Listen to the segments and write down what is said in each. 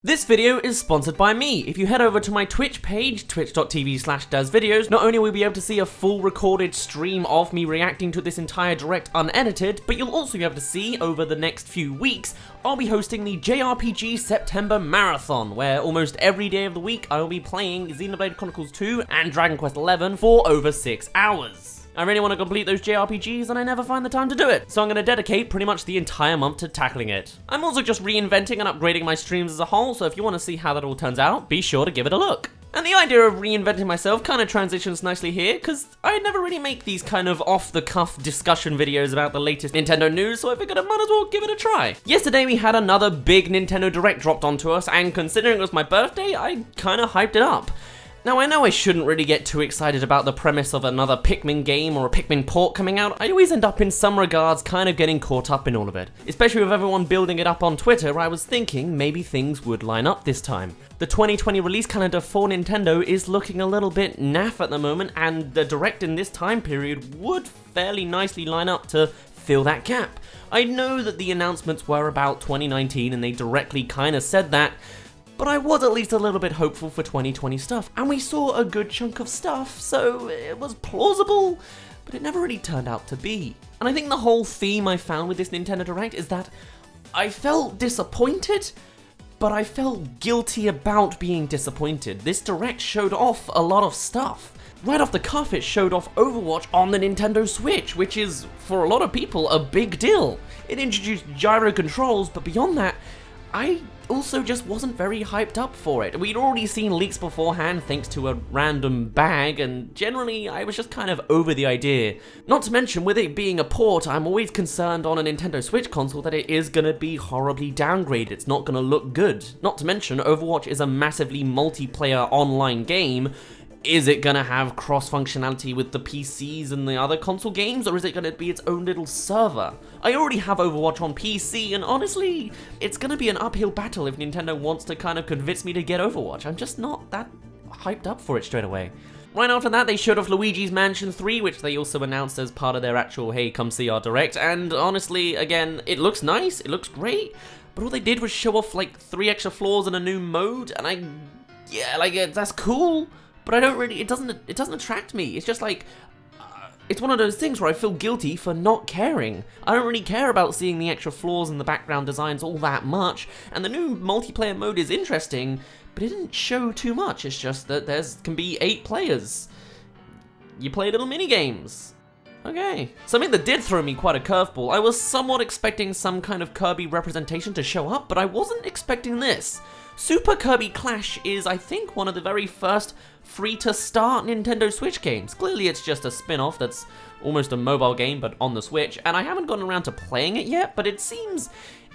This video is sponsored by me. If you head over to my Twitch page, twitch.tv/DazzVideos, not only will you be able to see a full recorded stream of me reacting to this entire direct unedited, but you'll also be able to see, over the next few weeks, I'll be hosting the JRPG September Marathon, where almost every day of the week I will be playing Xenoblade Chronicles 2 and Dragon Quest XI for over 6 hours. I really want to complete those JRPGs and I never find the time to do it, so I'm going to dedicate pretty much the entire month to tackling it. I'm also just reinventing and upgrading my streams as a whole, so if you want to see how that all turns out, be sure to give it a look. And the idea of reinventing myself kind of transitions nicely here, because I never really make these kind of off-the-cuff discussion videos about the latest Nintendo news, so I figured I might as well give it a try. Yesterday we had another big Nintendo Direct dropped onto us, and considering it was my birthday, I kind of hyped it up. Now, I know I shouldn't really get too excited about the premise of another Pikmin game or a Pikmin port coming out. I always end up in some regards kind of getting caught up in all of it. Especially with everyone building it up on Twitter, I was thinking maybe things would line up this time. The 2020 release calendar for Nintendo is looking a little bit naff at the moment, and the Direct in this time period would fairly nicely line up to fill that gap. I know that the announcements were about 2019 and they directly kind of said that, but I was at least a little bit hopeful for 2020 stuff, and we saw a good chunk of stuff, so it was plausible, but it never really turned out to be. And I think the whole theme I found with this Nintendo Direct is that I felt disappointed, but I felt guilty about being disappointed. This Direct showed off a lot of stuff. Right off the cuff, it showed off Overwatch on the Nintendo Switch, which is, for a lot of people, a big deal. It introduced gyro controls, but beyond that, I also just wasn't very hyped up for it. We'd already seen leaks beforehand thanks to a random bag, and generally I was just kind of over the idea. Not to mention, with it being a port, I'm always concerned on a Nintendo Switch console that it is gonna be horribly downgraded. It's not gonna look good. Not to mention, Overwatch is a massively multiplayer online game. Is it gonna have cross-functionality with the PCs and the other console games, or is it gonna be its own little server? I already have Overwatch on PC, and honestly, it's gonna be an uphill battle if Nintendo wants to kind of convince me to get Overwatch. I'm just not that hyped up for it straight away. Right after that, they showed off Luigi's Mansion 3, which they also announced as part of their actual, hey, come see our Direct, and honestly, again, it looks nice, it looks great, but all they did was show off, like, 3 extra floors and a new mode, and that's cool. But I don't really, it doesn't attract me. It's just like, it's one of those things where I feel guilty for not caring. I don't really care about seeing the extra flaws and the background designs all that much, and the new multiplayer mode is interesting, but it didn't show too much. It's just that can be 8 players. You play little mini games. Okay. Something that did throw me quite a curveball. I was somewhat expecting some kind of Kirby representation to show up, but I wasn't expecting this. Super Kirby Clash is, I think, one of the very first free-to-start Nintendo Switch games. Clearly it's just a spin-off that's almost a mobile game, but on the Switch, and I haven't gotten around to playing it yet, but it seems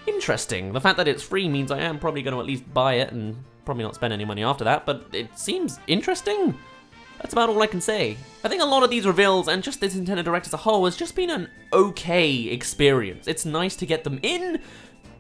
interesting. The fact that it's free means I am probably going to at least buy it, and probably not spend any money after that, but it seems interesting. That's about all I can say. I think a lot of these reveals, and just this Nintendo Direct as a whole, has just been an okay experience. It's nice to get them in,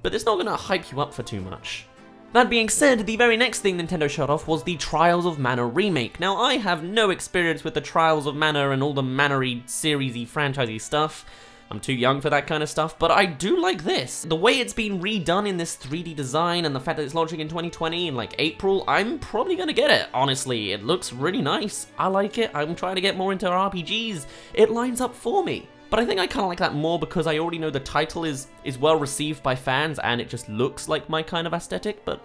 but it's not going to hype you up for too much. That being said, the very next thing Nintendo showed off was the Trials of Mana remake. Now, I have no experience with the Trials of Mana and all the Mana-y, series-y, franchise-y stuff. I'm too young for that kind of stuff, but I do like this. The way it's been redone in this 3D design and the fact that it's launching in 2020 in like April, I'm probably gonna get it, honestly. It looks really nice. I like it. I'm trying to get more into RPGs. It lines up for me. But I think I kind of like that more because I already know the title is well received by fans and it just looks like my kind of aesthetic, but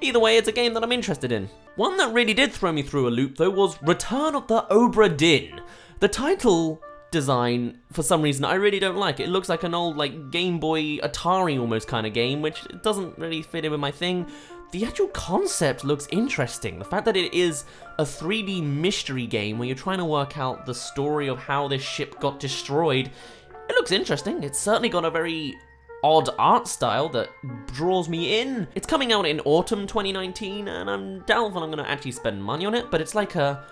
either way, it's a game that I'm interested in. One that really did throw me through a loop though was Return of the Obra Dinn. The title design, for some reason, I really don't like. It looks like an old like Game Boy Atari almost kind of game, which doesn't really fit in with my thing. The actual concept looks interesting. The fact that it is a 3D mystery game where you're trying to work out the story of how this ship got destroyed, it looks interesting. It's certainly got a very odd art style that draws me in. It's coming out in autumn 2019, and I'm doubtful I'm gonna actually spend money on it, but it's like a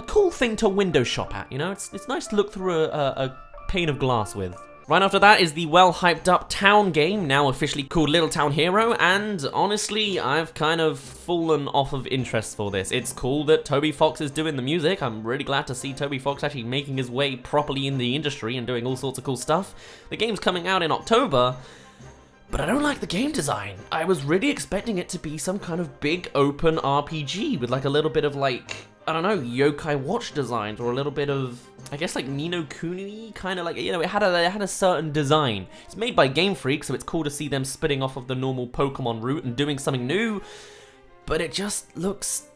cool thing to window shop at, you know? It's nice to look through a pane of glass with. Right after that is the well-hyped-up Town game, now officially called Little Town Hero, and honestly, I've kind of fallen off of interest for this. It's cool that Toby Fox is doing the music. I'm really glad to see Toby Fox actually making his way properly in the industry and doing all sorts of cool stuff. The game's coming out in October, but I don't like the game design. I was really expecting it to be some kind of big open RPG with like a little bit of like, I don't know, Yokai Watch designs, or a little bit of, I guess, like Ni no Kuni, kind of like, you know, it had a certain design. It's made by Game Freak, so it's cool to see them spitting off of the normal Pokemon route and doing something new, but it just looks,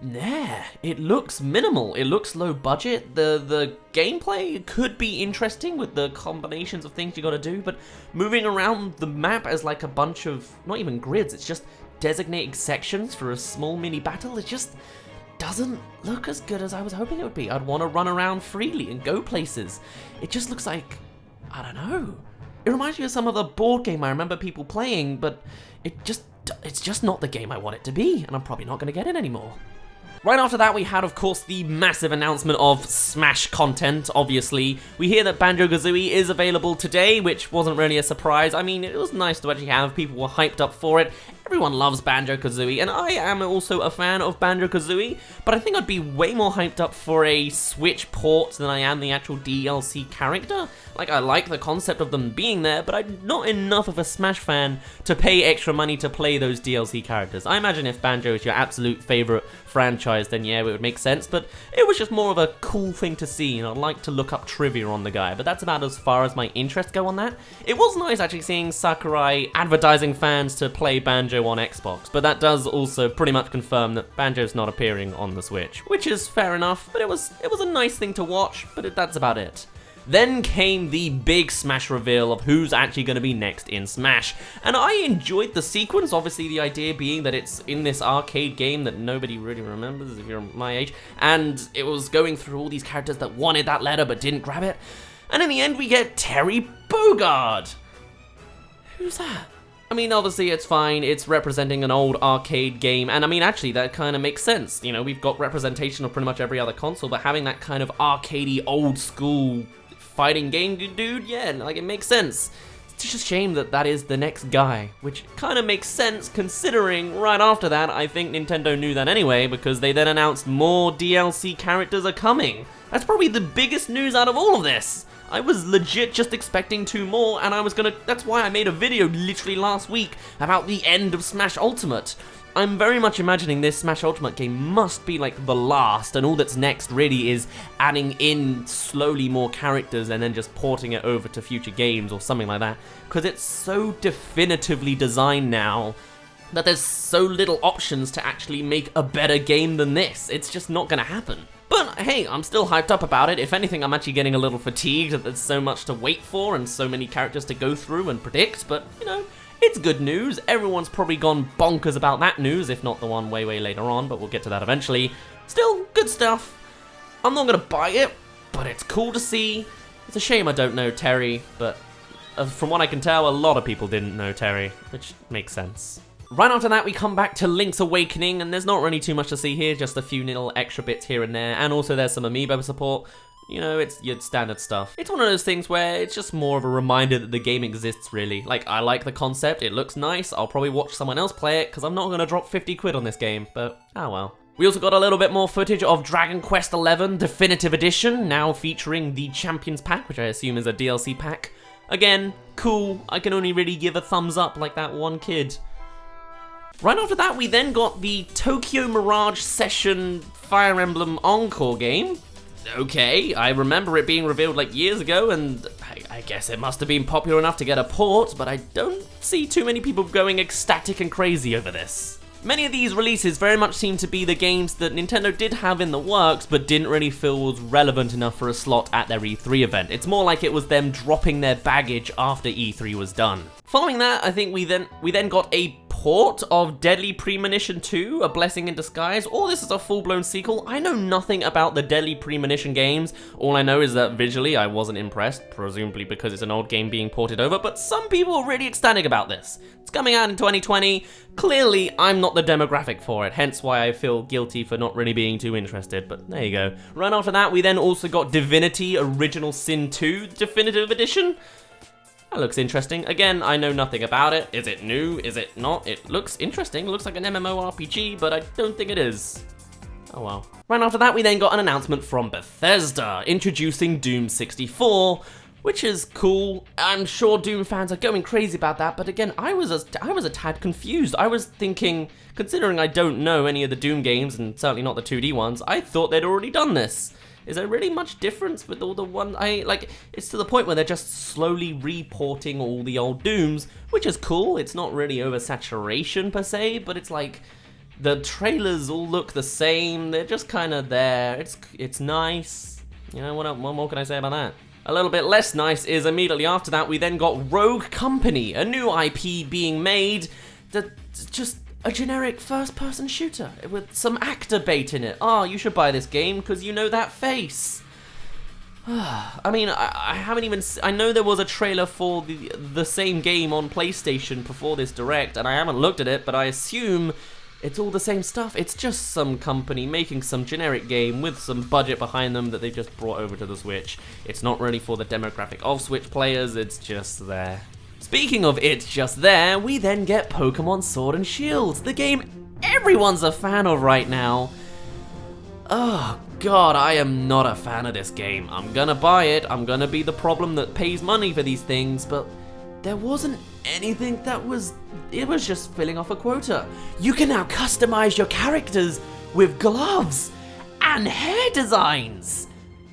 nah, it looks minimal, it looks low budget. The gameplay could be interesting with the combinations of things you gotta do, but moving around the map as like a bunch of, not even grids, it's just designated sections for a small mini battle, it just doesn't look as good as I was hoping it would be. I'd want to run around freely and go places. It just looks like, I don't know. It reminds me of some other board game I remember people playing, but it's just not the game I want it to be, and I'm probably not going to get it anymore. Right after that, we had, of course, the massive announcement of Smash content, obviously. We hear that Banjo-Kazooie is available today, which wasn't really a surprise. I mean, it was nice to actually have. People were hyped up for it. Everyone loves Banjo-Kazooie, and I am also a fan of Banjo-Kazooie, but I think I'd be way more hyped up for a Switch port than I am the actual DLC character. Like, I like the concept of them being there, but I'm not enough of a Smash fan to pay extra money to play those DLC characters. I imagine if Banjo is your absolute favorite franchise, then yeah, it would make sense, but it was just more of a cool thing to see, and I'd like to look up trivia on the guy, but that's about as far as my interests go on that. It was nice actually seeing Sakurai advertising fans to play Banjo on Xbox, but that does also pretty much confirm that Banjo's not appearing on the Switch, which is fair enough, but it was a nice thing to watch, but that's about it. Then came the big Smash reveal of who's actually going to be next in Smash, and I enjoyed the sequence, obviously the idea being that it's in this arcade game that nobody really remembers if you're my age, and it was going through all these characters that wanted that letter but didn't grab it, and in the end we get Terry Bogard. Who's that? I mean, obviously it's fine, it's representing an old arcade game, and I mean, actually, that kind of makes sense. You know, we've got representation of pretty much every other console, but having that kind of arcadey, old school fighting game, dude, yeah, like, it makes sense. It's just a shame that that is the next guy, which kind of makes sense considering right after that, I think Nintendo knew that anyway, because they then announced more DLC characters are coming. That's probably the biggest news out of all of this. I was legit just expecting 2 more, and that's why I made a video literally last week about the end of Smash Ultimate. I'm very much imagining this Smash Ultimate game must be like the last, and all that's next really is adding in slowly more characters and then just porting it over to future games or something like that, because it's so definitively designed now that there's so little options to actually make a better game than this. It's just not gonna happen. But hey, I'm still hyped up about it. If anything, I'm actually getting a little fatigued that there's so much to wait for and so many characters to go through and predict, but you know, it's good news. Everyone's probably gone bonkers about that news, if not the one way later on, but we'll get to that eventually. Still, good stuff. I'm not gonna buy it, but it's cool to see. It's a shame I don't know Terry, but from what I can tell, a lot of people didn't know Terry, which makes sense. Right after that, we come back to Link's Awakening, and there's not really too much to see here, just a few little extra bits here and there, and also there's some amiibo support. You know, it's your standard stuff. It's one of those things where it's just more of a reminder that the game exists, really. Like, I like the concept, it looks nice, I'll probably watch someone else play it, because I'm not going to drop 50 quid on this game, but oh well. We also got a little bit more footage of Dragon Quest XI Definitive Edition, now featuring the Champions Pack, which I assume is a DLC pack. Again, cool, I can only really give a thumbs up like that one kid. Right after that, we then got the Tokyo Mirage Session Fire Emblem Encore game. Okay, I remember it being revealed like years ago, and I guess it must have been popular enough to get a port, but I don't see too many people going ecstatic and crazy over this. Many of these releases very much seem to be the games that Nintendo did have in the works, but didn't really feel was relevant enough for a slot at their E3 event. It's more like it was them dropping their baggage after E3 was done. Following that, I think we then got a port of Deadly Premonition 2, A Blessing in Disguise, or this is a full-blown sequel. I know nothing about the Deadly Premonition games. All I know is that visually I wasn't impressed, presumably because it's an old game being ported over, but some people are really ecstatic about this. It's coming out in 2020. Clearly, I'm not the demographic for it, hence why I feel guilty for not really being too interested, but there you go. Right after that, we then also got Divinity Original Sin 2 Definitive Edition. That looks interesting. Again, I know nothing about it. Is it new? Is it not? It looks interesting. It looks like an MMORPG, but I don't think it is. Oh well. Right after that, we then got an announcement from Bethesda, introducing Doom 64, which is cool. I'm sure Doom fans are going crazy about that, but again, I was a tad confused. I was thinking, considering I don't know any of the Doom games, and certainly not the 2D ones, I thought they'd already done this. Is there really much difference with all the one? It's to the point where they're just slowly reporting all the old Dooms, which is cool. It's not really oversaturation per se, but it's like the trailers all look the same. They're just kind of there. It's nice. You know, what more can I say about that? A little bit less nice is immediately after that we then got Rogue Company, a new IP being made that's just a generic first-person shooter with some actor bait in it. Oh, you should buy this game because you know that face. I mean, I haven't even... I know there was a trailer for the same game on PlayStation before this Direct, and I haven't looked at it, but I assume it's all the same stuff. It's just some company making some generic game with some budget behind them that they just brought over to the Switch. It's not really for the demographic of Switch players, it's just there. Speaking of it's just there, we then get Pokemon Sword and Shield, the game everyone's a fan of right now. Oh god, I am not a fan of this game. I'm gonna buy it, I'm gonna be the problem that pays money for these things, but there wasn't anything it was just filling off a quota. You can now customize your characters with gloves and hair designs.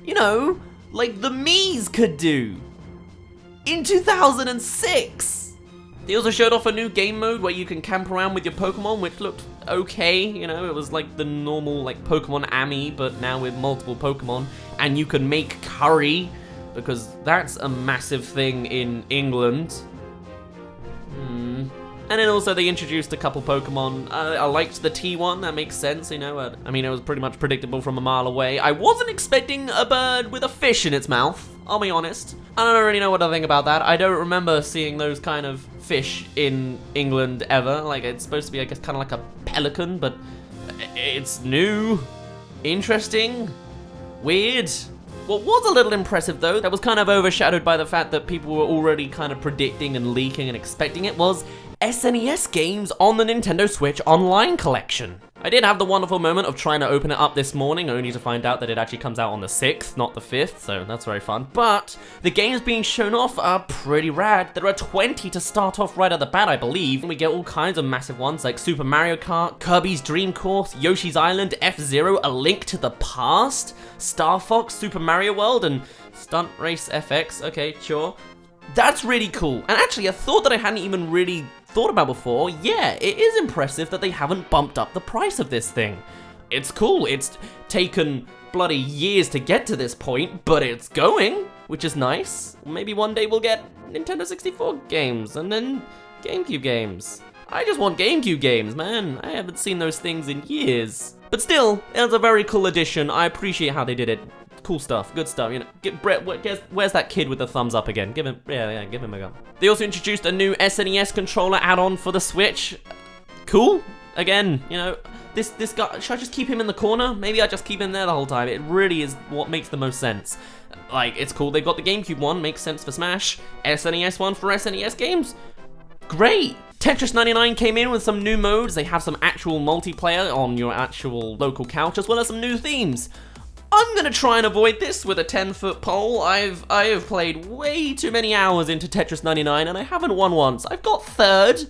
You know, like the Miis could do in 2006. They also showed off a new game mode where you can camp around with your Pokemon, which looked okay, you know, it was like the normal like Pokemon Ami, but now with multiple Pokemon, and you can make curry, because that's a massive thing in England. And then also they introduced a couple Pokemon. I liked the T1, that makes sense, you know. I mean, it was pretty much predictable from a mile away. I wasn't expecting a bird with a fish in its mouth, I'll be honest. I don't really know what I think about that. I don't remember seeing those kind of fish in England ever. Like, it's supposed to be, I guess, kind of like a pelican, but it's new, interesting, weird. What was a little impressive though, that was kind of overshadowed by the fact that people were already kind of predicting and leaking and expecting it, was SNES games on the Nintendo Switch Online Collection. I did have the wonderful moment of trying to open it up this morning, only to find out that it actually comes out on the 6th, not the 5th, so that's very fun. But the games being shown off are pretty rad. There are 20 to start off right at the bat, I believe. We get all kinds of massive ones like Super Mario Kart, Kirby's Dream Course, Yoshi's Island, F-Zero, A Link to the Past, Star Fox, Super Mario World, and Stunt Race FX. Okay, sure. That's really cool. And actually, a thought that I hadn't even really thought about before, yeah, it is impressive that they haven't bumped up the price of this thing. It's cool. It's taken bloody years to get to this point, but it's going, which is nice. Maybe one day we'll get Nintendo 64 games and then GameCube games. I just want GameCube games, man. I haven't seen those things in years. But still, it was a very cool addition. I appreciate how they did it. Cool stuff, good stuff, you know. Brett, where's that kid with the thumbs up again? Give him, yeah, give him a gun. They also introduced a new SNES controller add-on for the Switch. Cool. Again, you know, this guy, should I just keep him in the corner? Maybe I just keep him there the whole time. It really is what makes the most sense. Like, it's cool. They've got the GameCube one, makes sense for Smash. SNES one for SNES games. Great. Tetris 99 came in with some new modes. They have some actual multiplayer on your actual local couch, as well as some new themes. I'm gonna try and avoid this with a 10-foot pole. I have played way too many hours into Tetris 99 and I haven't won once. I've got third.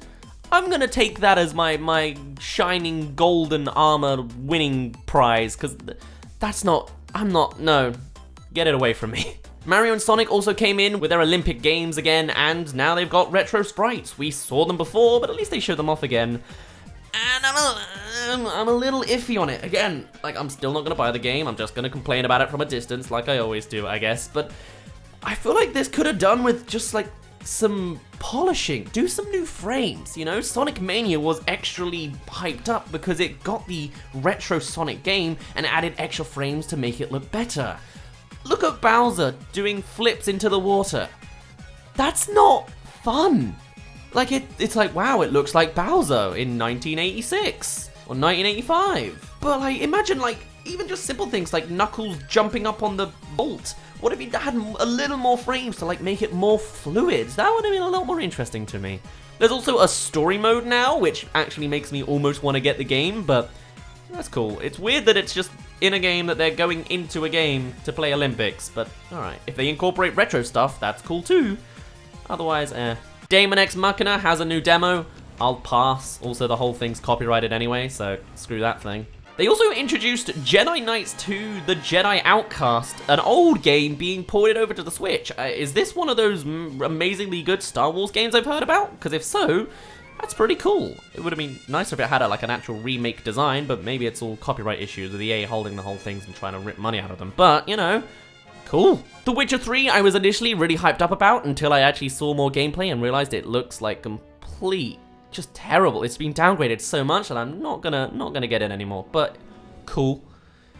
I'm gonna take that as my shining golden armor winning prize, because no. Get it away from me. Mario and Sonic also came in with their Olympic Games again, and now they've got retro sprites. We saw them before, but at least they showed them off again. And I'm a little iffy on it. Again, like, I'm still not gonna buy the game. I'm just gonna complain about it from a distance, like I always do, I guess. But I feel like this could have done with just like some polishing. Do some new frames, you know? Sonic Mania was extrally hyped up because it got the retro Sonic game and added extra frames to make it look better. Look at Bowser doing flips into the water. That's not fun. Like, it's like, wow, it looks like Bowser in 1986 or 1985. But like, imagine like, even just simple things like Knuckles jumping up on the vault. What if you had a little more frames to like make it more fluid? That would have been a lot more interesting to me. There's also a story mode now, which actually makes me almost want to get the game, but that's cool. It's weird that it's just in a game that they're going into a game to play Olympics, but alright. If they incorporate retro stuff, that's cool too. Otherwise, Daemon X Machina has a new demo. I'll pass. Also, the whole thing's copyrighted anyway, so screw that thing. They also introduced Jedi Knights 2, The Jedi Outcast, an old game being ported over to the Switch. Is this one of those amazingly good Star Wars games I've heard about? Because if so, that's pretty cool. It would have been nicer if it had like an actual remake design, but maybe it's all copyright issues with EA holding the whole things and trying to rip money out of them. But, you know, cool. The Witcher 3 I was initially really hyped up about until I actually saw more gameplay and realized it looks like just terrible. It's been downgraded so much that I'm not gonna get it anymore, but cool.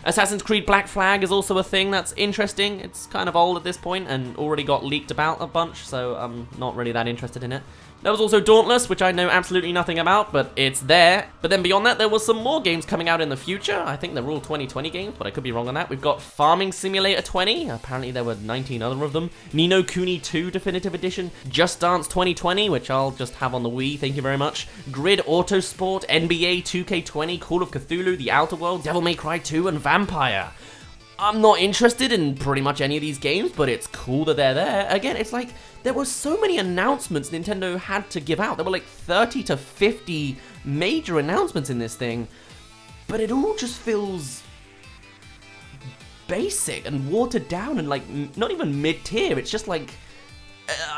Assassin's Creed Black Flag is also a thing that's interesting. It's kind of old at this point and already got leaked about a bunch, so I'm not really that interested in it. There was also Dauntless, which I know absolutely nothing about, but it's there. But then beyond that, there was some more games coming out in the future. I think they're all 2020 games, but I could be wrong on that. We've got Farming Simulator 20. Apparently there were 19 other of them. Ni no Kuni 2 Definitive Edition. Just Dance 2020, which I'll just have on the Wii, thank you very much. Grid Autosport, NBA 2K20, Call of Cthulhu, The Outer Worlds, Devil May Cry 2, and Vampire. I'm not interested in pretty much any of these games, but it's cool that they're there. Again, it's like, there were so many announcements Nintendo had to give out. There were like 30 to 50 major announcements in this thing, but it all just feels basic and watered down and like not even mid-tier. It's just like,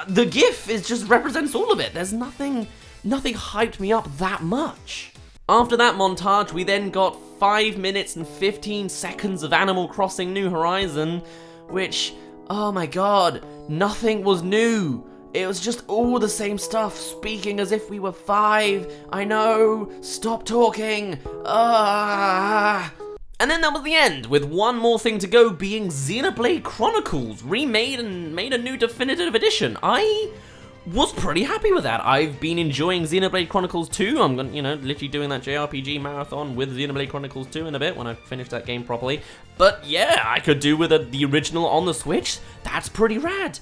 the GIF just represents all of it. There's nothing hyped me up that much. After that montage, we then got 5 minutes and 15 seconds of Animal Crossing New Horizon, which, oh my god, nothing was new. It was just all the same stuff, speaking as if we were 5. I know, stop talking. And then that was the end, with one more thing to go, being Xenoblade Chronicles, remade and made a new definitive edition. I was pretty happy with that. I've been enjoying Xenoblade Chronicles 2. I'm gonna, literally doing that JRPG marathon with Xenoblade Chronicles 2 in a bit when I finish that game properly. But yeah, I could do with the original on the Switch. That's pretty rad.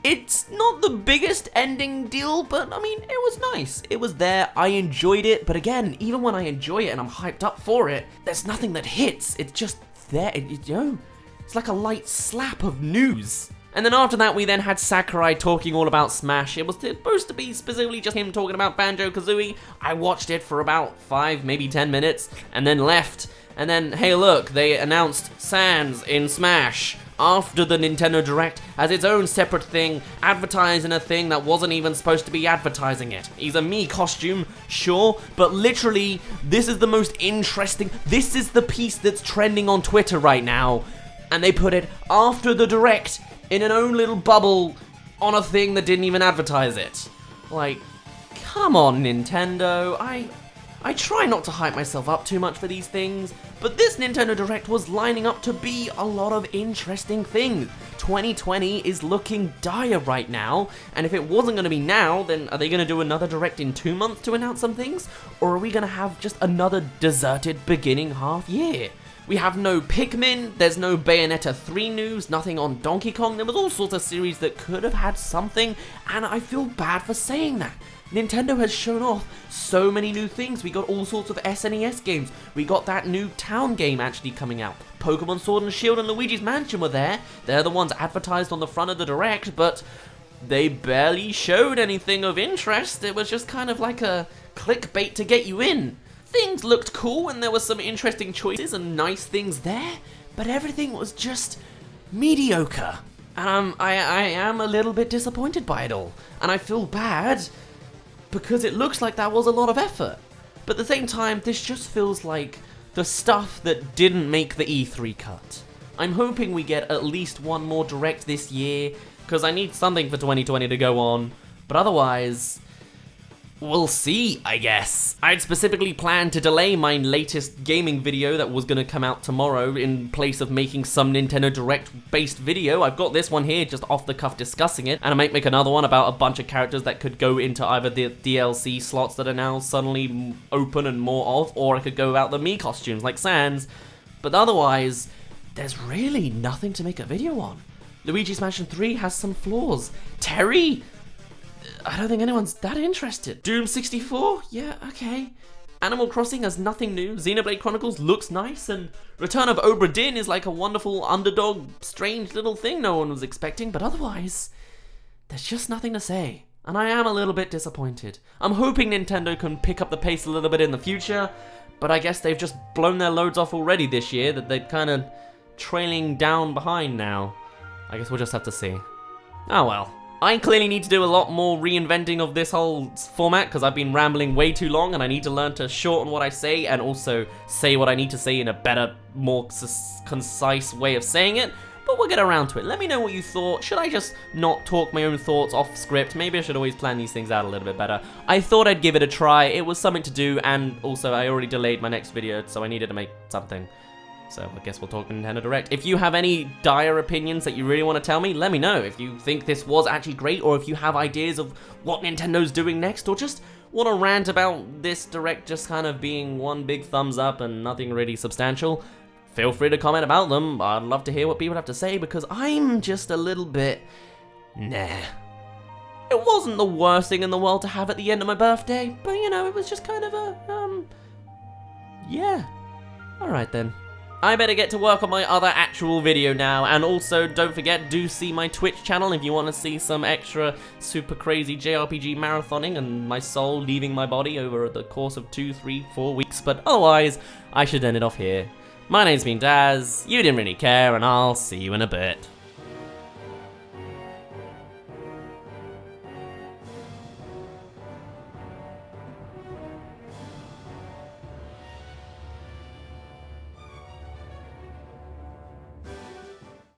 It's not the biggest ending deal, but I mean, it was nice. It was there, I enjoyed it, but again, even when I enjoy it and I'm hyped up for it, there's nothing that hits. It's just there, it's like a light slap of news. And then after that, we then had Sakurai talking all about Smash. It was supposed to be specifically just him talking about Banjo-Kazooie. I watched it for about 5, maybe 10 minutes, and then left. And then, hey look, they announced Sans in Smash after the Nintendo Direct as its own separate thing, advertising a thing that wasn't even supposed to be advertising it. He's a Mii costume, sure, but literally, this is the most interesting, this is the piece that's trending on Twitter right now. And they put it after the Direct in an own little bubble on a thing that didn't even advertise it. Like, come on, Nintendo. I try not to hype myself up too much for these things, but this Nintendo Direct was lining up to be a lot of interesting things. 2020 is looking dire right now, and if it wasn't going to be now, then are they going to do another Direct in 2 months to announce some things? Or are we going to have just another deserted beginning half year? We have no Pikmin, there's no Bayonetta 3 news, nothing on Donkey Kong. There was all sorts of series that could have had something, and I feel bad for saying that. Nintendo has shown off so many new things. We got all sorts of SNES games. We got that new town game actually coming out. Pokemon Sword and Shield and Luigi's Mansion were there. They're the ones advertised on the front of the Direct, but they barely showed anything of interest. It was just kind of like a clickbait to get you in. Things looked cool and there were some interesting choices and nice things there, but everything was just mediocre. And I am a little bit disappointed by it all. And I feel bad because it looks like that was a lot of effort. But at the same time, this just feels like the stuff that didn't make the E3 cut. I'm hoping we get at least one more Direct this year, because I need something for 2020 to go on. But otherwise, we'll see, I guess. I'd specifically planned to delay my latest gaming video that was going to come out tomorrow in place of making some Nintendo Direct-based video. I've got this one here, just off the cuff discussing it, and I might make another one about a bunch of characters that could go into either the DLC slots that are now suddenly open and more of, or I could go about the Mii costumes like Sans. But otherwise, there's really nothing to make a video on. Luigi's Mansion 3 has some flaws. Terry? I don't think anyone's that interested. Doom 64? Yeah, okay. Animal Crossing has nothing new, Xenoblade Chronicles looks nice, and Return of Obra Dinn is like a wonderful underdog, strange little thing no one was expecting, but otherwise, there's just nothing to say. And I am a little bit disappointed. I'm hoping Nintendo can pick up the pace a little bit in the future, but I guess they've just blown their loads off already this year, that they're kind of trailing down behind now. I guess we'll just have to see. Oh well. I clearly need to do a lot more reinventing of this whole format because I've been rambling way too long and I need to learn to shorten what I say and also say what I need to say in a better, more concise way of saying it. But we'll get around to it. Let me know what you thought. Should I just not talk my own thoughts off script? Maybe I should always plan these things out a little bit better. I thought I'd give it a try. It was something to do, and also I already delayed my next video, so I needed to make something. So I guess we'll talk Nintendo Direct. If you have any dire opinions that you really want to tell me, let me know. If you think this was actually great, or if you have ideas of what Nintendo's doing next, or just want to rant about this Direct just kind of being one big thumbs up and nothing really substantial, feel free to comment about them. I'd love to hear what people have to say, because I'm just a little bit... nah. It wasn't the worst thing in the world to have at the end of my birthday, but you know, it was just kind of a, yeah. Alright then. I better get to work on my other actual video now, and also don't forget, do see my Twitch channel if you want to see some extra super crazy JRPG marathoning and my soul leaving my body over the course of 2, 3, 4 weeks, but otherwise, I should end it off here. My name's been Dazz, you didn't really care, and I'll see you in a bit.